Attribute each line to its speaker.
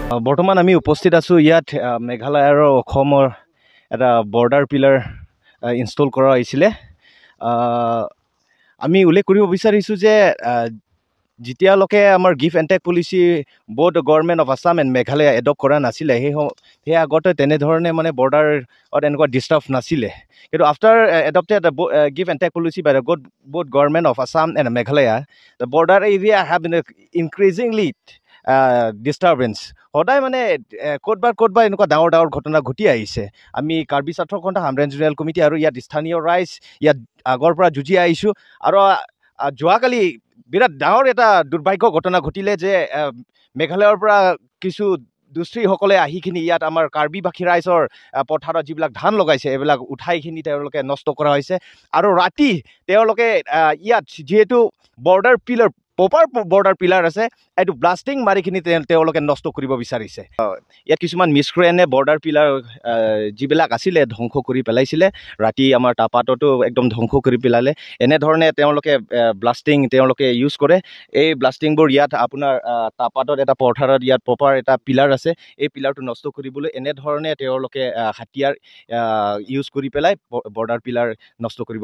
Speaker 1: বৰ্তমান আমি উপস্থিত আছোঁ ইয়াত মেঘালয় আৰু অসমৰ এটা বৰ্ডাৰ পিলাৰ ইনষ্টল কৰা হৈছিলে। আমি উল্লেখ কৰিব বিচাৰিছোঁ যে যেতিয়ালৈকে আমাৰ give and take policy both government of Assam and Meghalaya adopt কৰা নাছিলে, সেই আগতে তেনেধৰণে মানে বৰ্ডাৰত এনেকুৱা ডিষ্টাৰ্ব নাছিলে। কিন্তু after adopted give and take policy by the both government of Assam and Meghalaya, the border area have been increasingly disturbance. সদায় মানে ক'তবা এনেকুৱা ডাঙৰ ঘটনা ঘটি আহিছে। আমি কাৰ্বি স্বাৰ্থকণ্ঠ হামৰেঞ্জ ৰিজনেল কমিটি আৰু ইয়াত স্থানীয় ৰাইজ ইয়াত আগৰ পৰা যুঁজি আহিছোঁ। আৰু যোৱাকালি বিৰাট ডাঙৰ এটা দুৰ্ভাগ্য ঘটনা ঘটিলে যে মেঘালয়ৰ পৰা কিছু দুষ্কৃসকলে আহিখিনি ইয়াত আমাৰ কাৰ্বিভাষী ৰাইজৰ পথাৰত যিবিলাক ধান লগাইছে এইবিলাক উঠাইখিনি তেওঁলোকে নষ্ট কৰা হৈছে। আৰু ৰাতি তেওঁলোকে ইয়াত যিহেতু border pillar proper border pillar আছে, এইটো ব্লাষ্টিং মাৰিখিনি তেওঁলোকে নষ্ট কৰিব বিচাৰিছে। ইয়াত কিছুমান মিছক্ৰেনে বৰ্ডাৰ পিলাৰ যিবিলাক আছিলে ধ্বংস কৰি পেলাইছিলে। ৰাতি আমাৰ তাপাততো একদম ধ্বংস কৰি পেলালে। এনেধৰণে তেওঁলোকে ব্লাষ্টিং ইউজ কৰে। এই ব্লাষ্টিংবোৰ ইয়াত আপোনাৰ তাপাতত এটা পথাৰত ইয়াত প্ৰপাৰ এটা পিলাৰ আছে, এই পিলাৰটো নষ্ট কৰিবলৈ এনেধৰণে তেওঁলোকে হাতিয়াৰ ইউজ কৰি পেলাই বৰ্ডাৰ পিলাৰ নষ্ট কৰিব